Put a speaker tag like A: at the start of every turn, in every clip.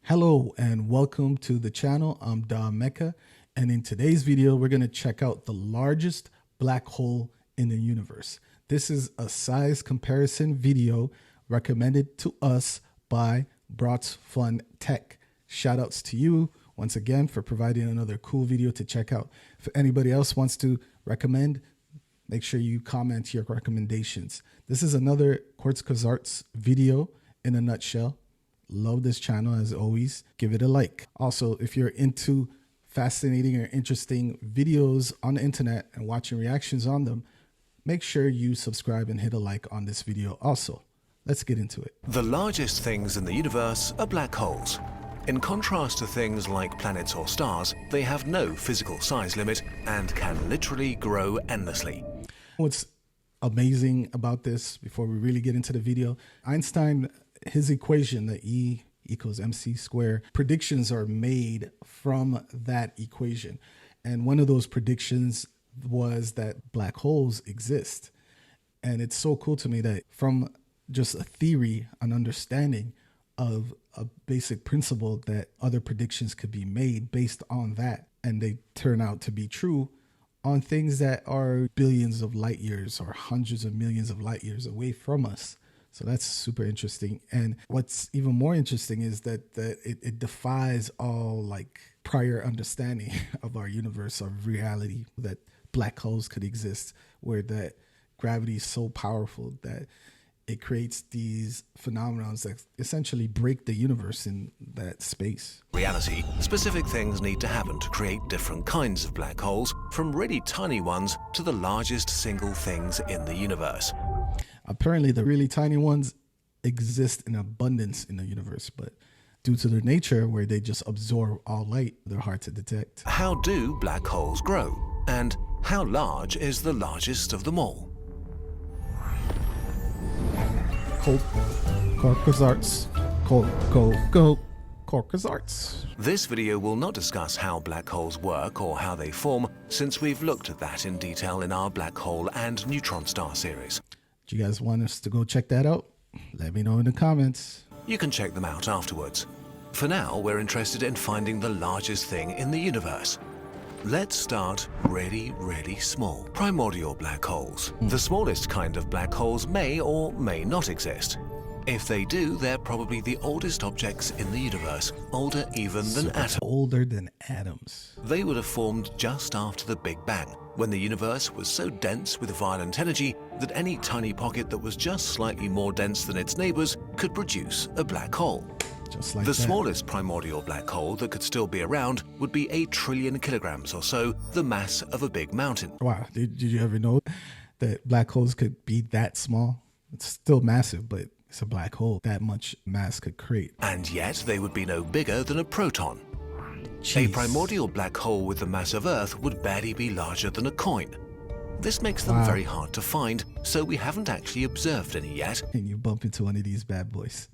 A: Hello and welcome to the channel. I'm Don Mecca, and in today's video we're going to check out the largest black hole in the universe. This is a size comparison video recommended to us by Brats Fun Tech. Shoutouts to you once again for providing another cool video to check out. If anybody else wants to recommend, make sure you comment your recommendations. This is another Kurzgesagt video in a nutshell. Love this channel as always. Give it a like. Also, if you're into fascinating or interesting videos on the internet and watching reactions on them, make sure you subscribe and hit a like on this video also. Let's get into it.
B: The largest things in the universe are black holes. In contrast to things like planets or stars, they have no physical size limit and can literally grow endlessly.
A: What's amazing about this, before we really get into the video, Einstein, his equation, the E equals mc squared, predictions are made from that equation. And one of those predictions was that black holes exist. And it's so cool to me that from just a theory, an understanding of a basic principle, that other predictions could be made based on that. And they turn out to be true on things that are billions of light years or hundreds of millions of light years away from us. So that's super interesting. And what's even more interesting is that it defies all like prior understanding of our universe, of reality, that black holes could exist, where that gravity is so powerful that it creates these phenomena that essentially break the universe in that space.
B: Reality, specific things need to happen to create different kinds of black holes, from really tiny ones to the largest single things in the universe.
A: Apparently, the really tiny ones exist in abundance in the universe, but due to their nature, where they just absorb all light, they're hard to detect.
B: How do black holes grow? And how large is the largest of them all?
A: Kurzgesagt.
B: This video will not discuss how black holes work or how they form, since we've looked at that in detail in our black hole and neutron star series.
A: Do you guys want us to go check that out? Let me know in the comments.
B: You can check them out afterwards. For now, we're interested in finding the largest thing in the universe. Let's start really, really small. Primordial black holes. The smallest kind of black holes may or may not exist. If they do, they're probably the oldest objects in the universe, older even than atoms.
A: Older than atoms.
B: They would have formed just after the Big Bang, when the universe was so dense with violent energy that any tiny pocket that was just slightly more dense than its neighbors could produce a black hole.
A: Just like
B: the
A: that.
B: smallest primordial black hole that could still be around would be 8 trillion kilograms or so, the mass of a big mountain.
A: Wow, did you ever know that black holes could be that small? It's still massive, but it's a black hole. That much mass could create.
B: And yet they would be no bigger than a proton.
A: Jeez.
B: A primordial black hole with the mass of Earth would barely be larger than a coin. This makes them very hard to find, so we haven't actually observed any yet.
A: And you bump into one of these bad boys.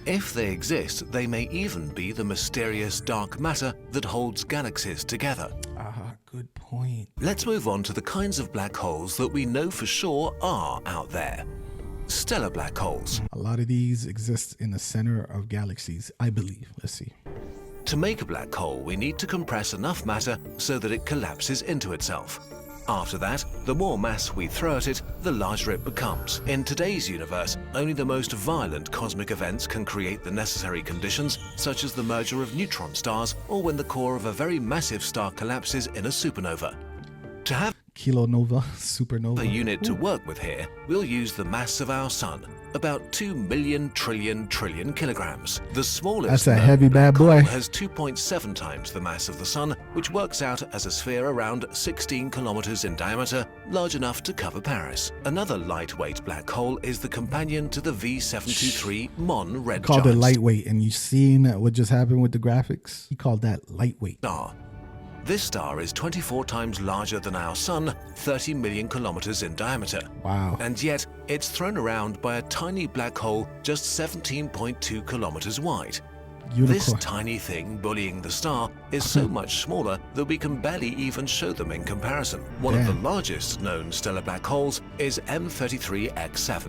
B: If they exist, they may even be the mysterious dark matter that holds galaxies together.
A: Ah, good point.
B: Let's move on to the kinds of black holes that we know for sure are out there. Stellar black holes.
A: A lot of these exist in the center of galaxies, I believe. Let's see.
B: To make a black hole, we need to compress enough matter so that it collapses into itself. After that, the more mass we throw at it, the larger it becomes. In today's universe, only the most violent cosmic events can create the necessary conditions, such as the merger of neutron stars or when the core of a very massive star collapses in a supernova. To have
A: Kilonova, supernova.
B: a unit to work with here, we'll use the mass of our sun, about 2 million trillion kilograms. The smallest
A: That's a heavy bad boy.
B: has 2.7 times the mass of the sun, which works out as a sphere around 16 kilometers in diameter, large enough to cover Paris. Another lightweight black hole is the companion to the V723 Mon red
A: Called
B: giant
A: it lightweight, and you seen what just happened with the graphics? He called that lightweight.
B: star. This star is 24 times larger than our sun, 30 million kilometers in diameter.
A: Wow.
B: And yet, it's thrown around by a tiny black hole just 17.2 kilometers wide.
A: Unicorn.
B: This tiny thing bullying the star is so much smaller that we can barely even show them in comparison. One of the largest known stellar black holes is M33X7.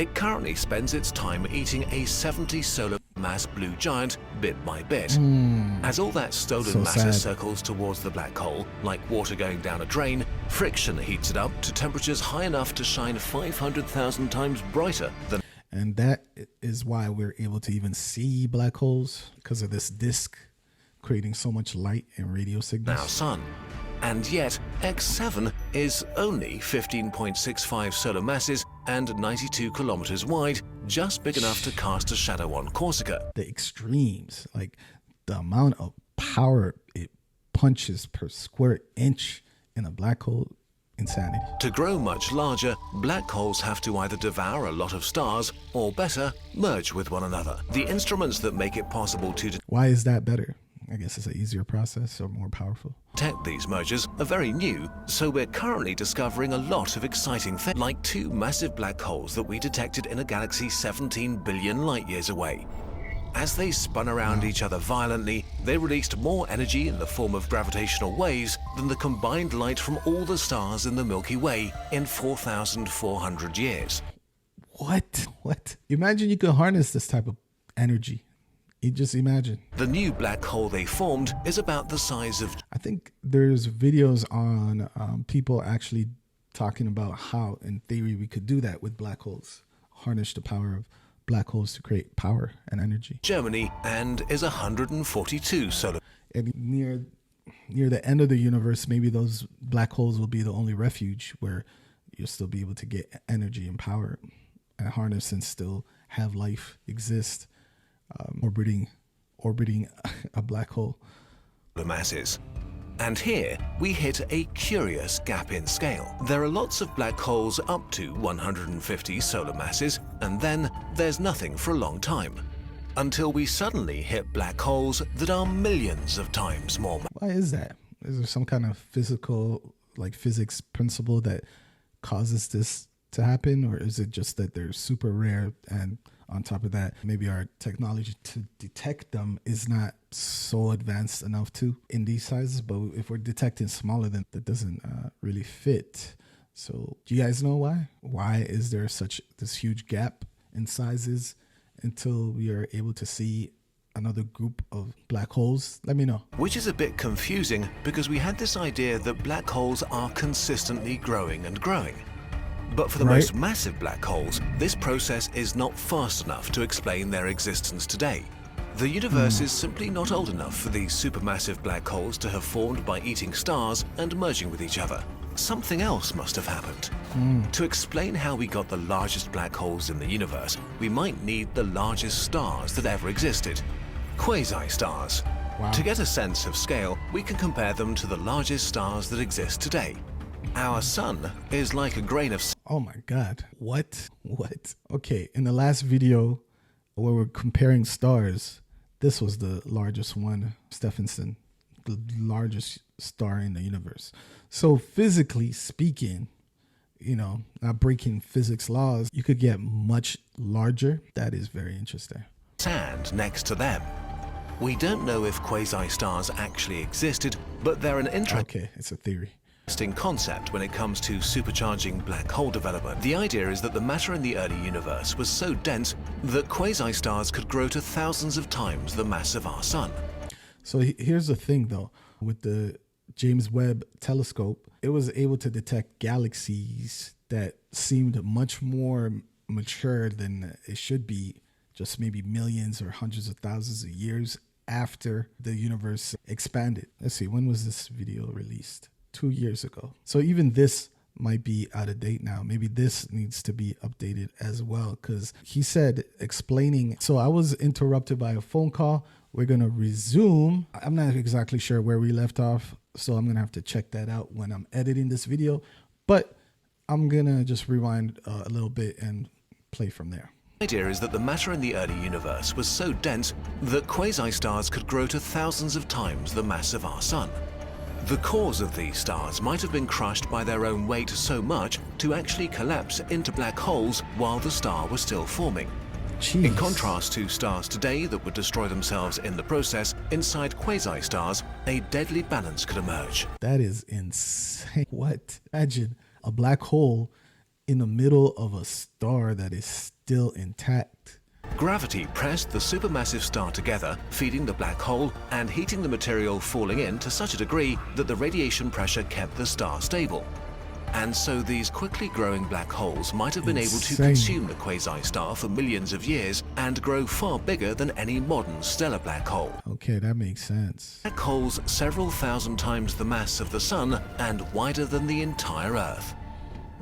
B: It currently spends its time eating a 70 solar mass blue giant bit by bit. As all that stolen matter circles towards the black hole, like water going down a drain, friction heats it up to temperatures high enough to shine 500,000 times brighter than.
A: And that is why we're able to even see black holes, because of this disk creating so much light and radio signals.
B: Our sun. And yet, X7 is only 15.65 solar masses and 92 kilometers wide, just big enough to cast a shadow on Corsica.
A: The extremes, like the amount of power it punches per square inch in a black hole, insanity.
B: To grow much larger, black holes have to either devour a lot of stars or, better, merge with one another. The instruments that make it possible to
A: Why is that better? I guess it's an easier process or more powerful.
B: detect these mergers are very new, so we're currently discovering a lot of exciting things, like two massive black holes that we detected in a galaxy 17 billion light years away. As they spun around each other violently, they released more energy in the form of gravitational waves than the combined light from all the stars in the Milky Way in 4,400 years.
A: What? Imagine you could harness this type of energy. You just imagine.
B: The new black hole they formed is about the size of.
A: I think there's videos on people actually talking about how, in theory, we could do that with black holes. Harness the power of black holes to create power and energy.
B: Germany, and is 142 solar.
A: And near the end of the universe, maybe those black holes will be the only refuge where you'll still be able to get energy and power and harness and still have life exist. Orbiting a black hole.
B: The masses. And here we hit a curious gap in scale. There are lots of black holes up to 150 solar masses, and then there's nothing for a long time. Until we suddenly hit black holes that are millions of times more.
A: Why is that? Is there some kind of physics principle that causes this to happen? Or is it just that they're super rare, and on top of that, maybe our technology to detect them is not so advanced enough to in these sizes? But if we're detecting smaller, then that doesn't really fit. So do you guys know why? Why is there this huge gap in sizes until we are able to see another group of black holes? Let me know.
B: Which is a bit confusing, because we had this idea that black holes are consistently growing and growing. But for the most massive black holes, this process is not fast enough to explain their existence today. The universe is simply not old enough for these supermassive black holes to have formed by eating stars and merging with each other. Something else must have happened. To explain how we got the largest black holes in the universe, we might need the largest stars that ever existed. Quasi-stars.
A: Wow.
B: To get a sense of scale, we can compare them to the largest stars that exist today. Our sun is like a grain of.
A: Oh my God. What? Okay, in the last video where we're comparing stars, this was the largest one, Stephenson, the largest star in the universe. So physically speaking, not breaking physics laws, you could get much larger. That is very interesting.
B: Sand next to them. We don't know if quasi-stars actually existed, but they're an interesting.
A: Okay, it's a theory.
B: Concept when it comes to supercharging black hole development. The idea is that the matter in the early universe was so dense that quasi-stars could grow to thousands of times the mass of our sun.
A: So here's the thing, though. With the James Webb telescope, it was able to detect galaxies that seemed much more mature than it should be, just maybe millions or hundreds of thousands of years after the universe expanded. Let's see, when was this video released? 2 years ago. So even this might be out of date now. Maybe this needs to be updated as well, because he said explaining. So I was interrupted by a phone call. We're going to resume. I'm not exactly sure where we left off, so I'm going to have to check that out when I'm editing this video. But I'm going to just rewind a little bit and play from there.
B: The idea is that the matter in the early universe was so dense that quasi-stars could grow to thousands of times the mass of our sun. The cores of these stars might have been crushed by their own weight so much to actually collapse into black holes while the star was still forming.
A: Jeez.
B: In contrast to stars today that would destroy themselves in the process, inside quasi-stars, a deadly balance could emerge.
A: That is insane. What? Imagine a black hole in the middle of a star that is still intact.
B: Gravity pressed the supermassive star together, feeding the black hole and heating the material falling in to such a degree that the radiation pressure kept the star stable. And so these quickly growing black holes might have been able to consume the quasi-star for millions of years and grow far bigger than any modern stellar black hole.
A: Okay, that makes sense.
B: Black holes several thousand times the mass of the Sun and wider than the entire Earth.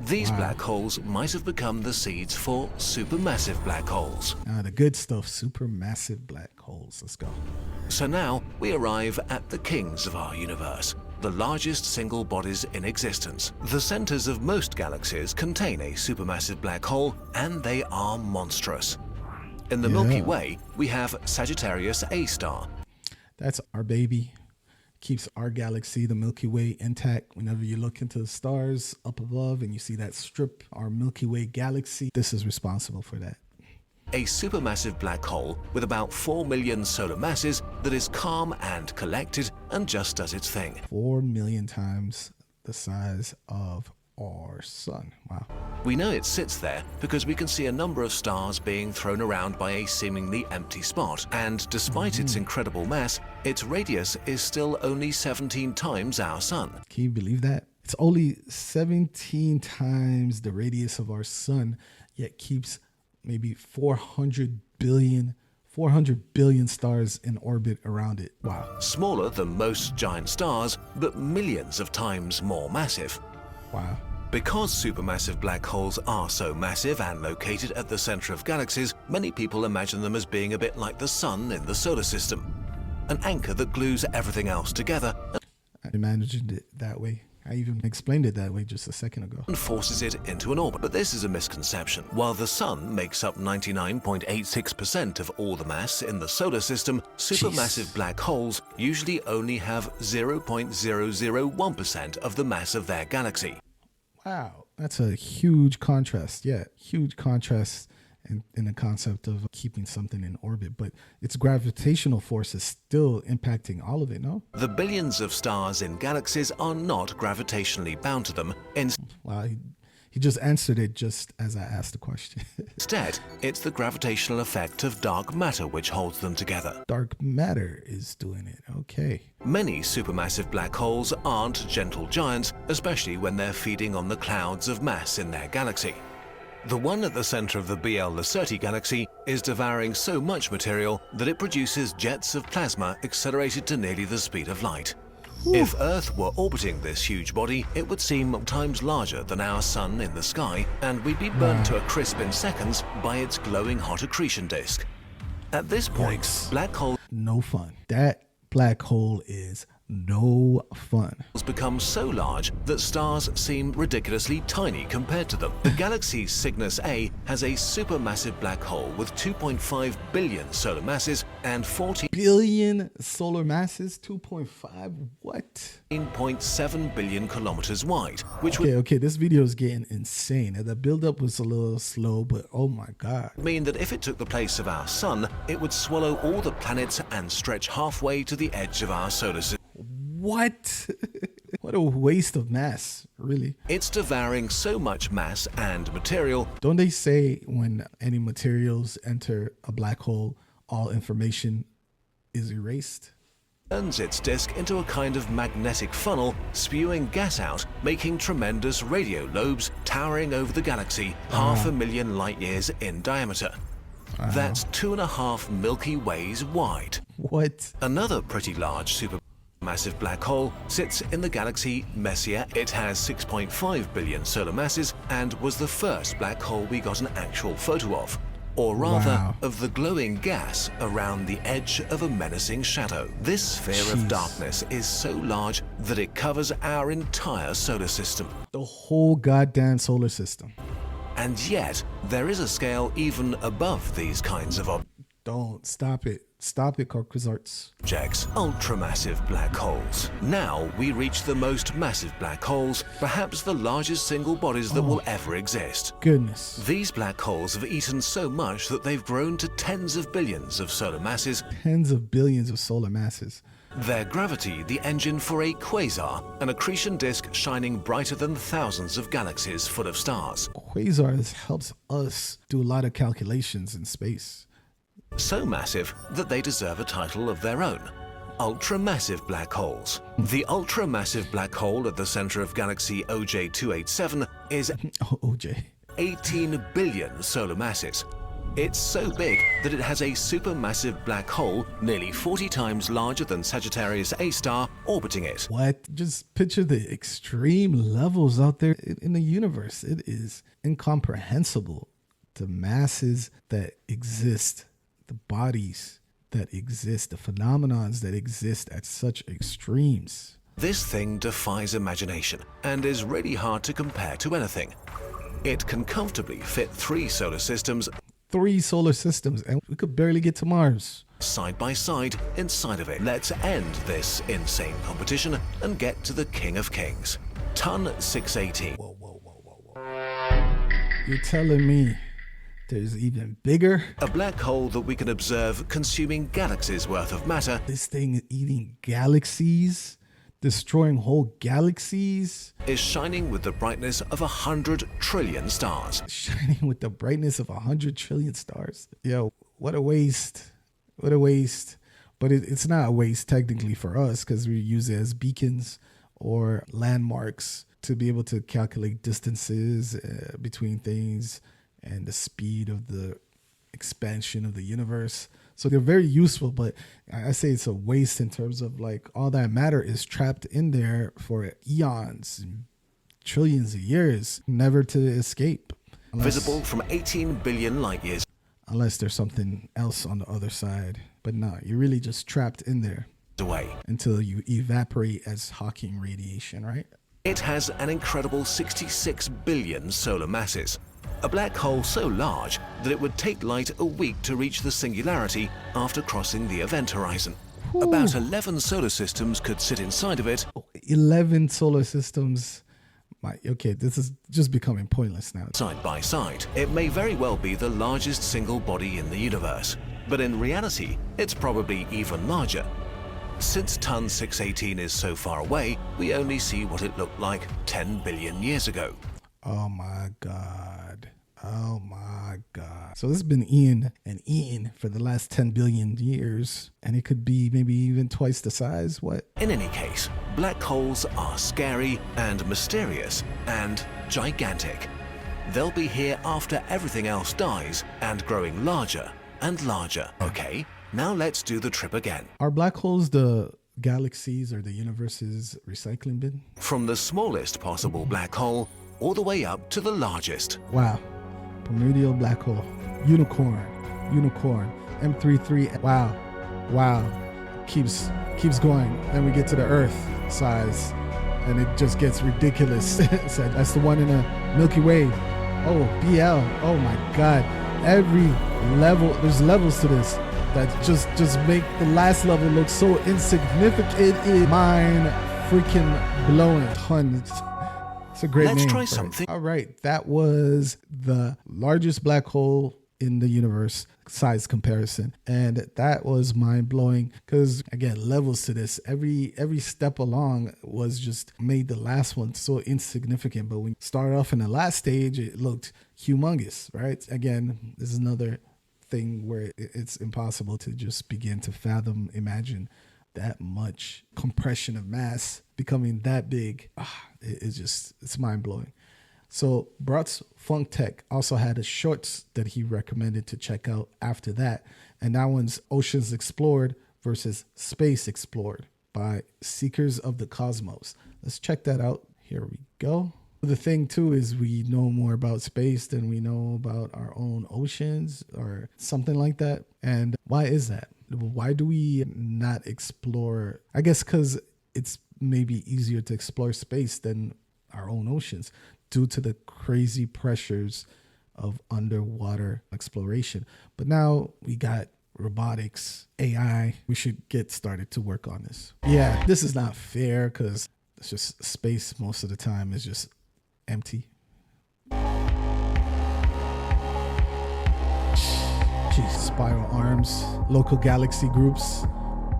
B: These black holes might have become the seeds for supermassive black holes.
A: The good stuff, supermassive black holes. Let's go.
B: So now we arrive at the kings of our universe, the largest single bodies in existence. The centers of most galaxies contain a supermassive black hole, and they are monstrous. In the Milky Way, we have Sagittarius A star.
A: That's our baby. Keeps our galaxy, the Milky Way, intact. Whenever you look into the stars up above and you see that strip, our Milky Way galaxy, this is responsible for that.
B: A supermassive black hole with about 4 million solar masses that is calm and collected and just does its thing.
A: 4 million times the size of our sun. Wow.
B: We know it sits there because we can see a number of stars being thrown around by a seemingly empty spot. And despite its incredible mass, its radius is still only 17 times our sun.
A: Can you believe that? It's only 17 times the radius of our sun, yet keeps maybe 400 billion stars in orbit around it. Wow.
B: Smaller than most giant stars, but millions of times more massive.
A: Wow.
B: Because supermassive black holes are so massive and located at the center of galaxies, many people imagine them as being a bit like the sun in the solar system, an anchor that glues everything else together.
A: I imagined it that way. I even explained it that way just a second ago.
B: And forces it into an orbit. But this is a misconception. While the sun makes up 99.86% of all the mass in the solar system, supermassive black holes usually only have 0.001% of the mass of their galaxy.
A: Wow, that's a huge contrast. Yeah, huge contrast in the concept of keeping something in orbit, but its gravitational force is still impacting all of it, no?
B: The billions of stars in galaxies are not gravitationally bound to them.
A: Wow, he just answered it just as I asked the question.
B: Instead, it's the gravitational effect of dark matter which holds them together.
A: Dark matter is doing it, okay.
B: Many supermassive black holes aren't gentle giants, especially when they're feeding on the clouds of mass in their galaxy. The one at the center of the BL Lacerti galaxy is devouring so much material that it produces jets of plasma accelerated to nearly the speed of light. If Earth were orbiting this huge body, it would seem times larger than our sun in the sky, and we'd be burned to a crisp in seconds by its glowing hot accretion disk. At this point, black holes
A: no fun. That black hole is no fun.
B: Become so large that stars seem ridiculously tiny compared to them. The galaxy Cygnus A has a supermassive black hole with 2.5 billion solar masses and 14
A: billion solar masses. 2.5 what?
B: 14.7 billion kilometers wide, which
A: okay, this video is getting insane. The build-up was a little slow, but oh my god.
B: would mean that if it took the place of our sun, it would swallow all the planets and stretch halfway to the edge of our solar system.
A: What? What a waste of mass, really.
B: It's devouring so much mass and material.
A: Don't they say when any materials enter a black hole, all information is erased?
B: Turns its disk into a kind of magnetic funnel, spewing gas out, making tremendous radio lobes towering over the galaxy, 500,000 light years in diameter. That's 2.5 Milky Ways wide.
A: What?
B: Another pretty large supermassive black hole sits in the galaxy Messier. It has 6.5 billion solar masses and was the first black hole we got an actual photo of. Or rather, of the glowing gas around the edge of a menacing shadow. This sphere of darkness is so large that it covers our entire solar system.
A: The whole goddamn solar system.
B: And yet, there is a scale even above these kinds of objects.
A: Don't stop it. Stop it, Kurzgesagt.
B: Objects, ultramassive black holes. Now we reach the most massive black holes, perhaps the largest single bodies that will ever exist.
A: Goodness.
B: These black holes have eaten so much that they've grown to tens of billions of solar masses.
A: Tens of billions of solar masses.
B: Their gravity the engine for a quasar, an accretion disk shining brighter than thousands of galaxies full of stars.
A: Quasars helps us do a lot of calculations in space.
B: So massive that they deserve a title of their own. Ultramassive black holes. The ultramassive black hole at the center of galaxy OJ287 is
A: OJ.
B: 18 billion solar masses. It's so big that it has a supermassive black hole nearly 40 times larger than Sagittarius A star orbiting it.
A: What? Just picture the extreme levels out there in the universe. It is incomprehensible. The masses that exist, the bodies that exist, the phenomenons that exist at such extremes.
B: This thing defies imagination and is really hard to compare to anything. It can comfortably fit 3 solar systems.
A: 3 solar systems, and we could barely get to Mars.
B: Side by side inside of it. Let's end this insane competition and get to the King of Kings. Ton 618.
A: Whoa. You're telling me there's even bigger?
B: A black hole that we can observe consuming galaxies worth of matter.
A: This thing is eating galaxies, destroying whole galaxies.
B: Is shining with the brightness of 100 trillion stars.
A: Shining with the brightness of 100 trillion stars. Yo, what a waste. What a waste. But it's not a waste technically for us because we use it as beacons or landmarks to be able to calculate distances between things and the speed of the expansion of the universe. So they're very useful, but I say it's a waste in terms of like all that matter is trapped in there for eons, trillions of years, never to escape.
B: Visible from 18 billion light years.
A: Unless there's something else on the other side. But no, you're really just trapped in there
B: away
A: until you evaporate as Hawking radiation, right?
B: It has an incredible 66 billion solar masses. A black hole so large that it would take light a week to reach the singularity after crossing the event horizon.
A: Ooh.
B: About 11 solar systems could sit inside of it.
A: 11 solar systems. Okay, this is just becoming pointless now.
B: Side by side, it may very well be the largest single body in the universe, but in reality, it's probably even larger. Since Ton 618 is so far away, we only see what it looked like 10 billion years ago.
A: Oh my God. Oh my God. So this has been eaten for the last 10 billion years, and it could be maybe even twice the size. What?
B: In any case, black holes are scary and mysterious and gigantic. They'll be here after everything else dies and growing larger and larger. Okay, now let's do the trip again.
A: Are black holes the galaxies or the universe's recycling bin?
B: From the smallest possible black hole all the way up to the largest.
A: Wow. Primordial black hole. Unicorn. M33. Wow. Keeps going. Then we get to the Earth size and it just gets ridiculous. So that's the one in the Milky Way. Oh, BL. Oh my God. Every level, there's levels to this that just make the last level look so insignificant. It is mind freaking blowing. Tons. It's a great name.
B: Let's try something.
A: All right, that was the largest black hole in the universe size comparison, and that was mind blowing because again, levels to this. Every step along was just made the last one so insignificant. But when you start off in the last stage, it looked humongous, right? Again, this is another thing where it's impossible to just begin to fathom, imagine that much compression of mass becoming that big. It's mind-blowing. So Bratz Funk Tech also had a shorts that he recommended to check out after that, and that one's Oceans Explored versus Space Explored by Seekers of the Cosmos. Let's check that out. Here we go. The thing too is we know more about space than we know about our own oceans or something like that. And why is that? Why do we not explore? I guess because it's maybe easier to explore space than our own oceans due to the crazy pressures of underwater exploration. But now we got robotics, AI. We should get started to work on this. Yeah, this is not fair because it's just space most of the time is just empty. Jeez, spiral arms, local galaxy groups,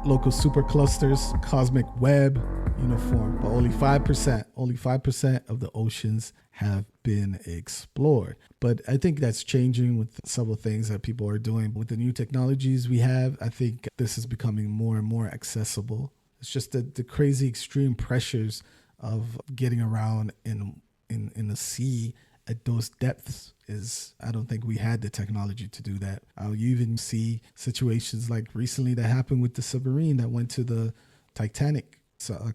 A: local superclusters, cosmic web, uniform, but only 5% of the oceans have been explored. But I think that's changing with several things that people are doing. With the new technologies we have, I think this is becoming more and more accessible. It's just the crazy extreme pressures of getting around in the sea at those depths is, I don't think we had the technology to do that. You even see situations like recently that happened with the submarine that went to the Titanic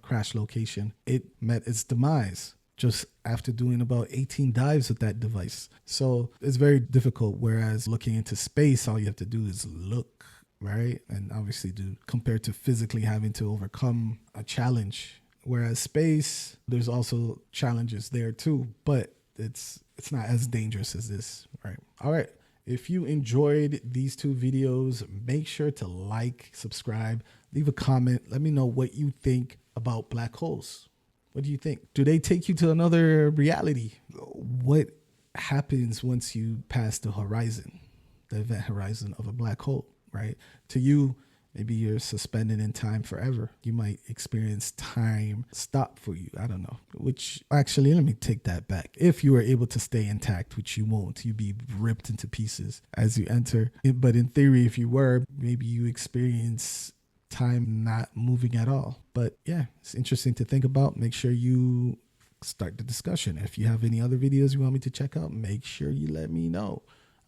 A: crash location. It met its demise just after doing about 18 dives with that device. So it's very difficult. Whereas looking into space, all you have to do is look, right? And obviously compared to physically having to overcome a challenge. Whereas space, there's also challenges there too, but it's not as dangerous as this, right? All right. If you enjoyed these two videos, make sure to like, subscribe, leave a comment. Let me know what you think about black holes. What do you think? Do they take you to another reality? What happens once you pass the horizon, the event horizon of a black hole, right? To you, maybe you're suspended in time forever. You might experience time stop for you. I don't know. Which, actually, let me take that back. If you were able to stay intact, which you won't, you'd be ripped into pieces as you enter. But in theory, if you were, maybe you experience time not moving at all. But yeah, it's interesting to think about. Make sure you start the discussion. If you have any other videos you want me to check out, make sure you let me know.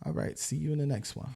A: All right, see you in the next one.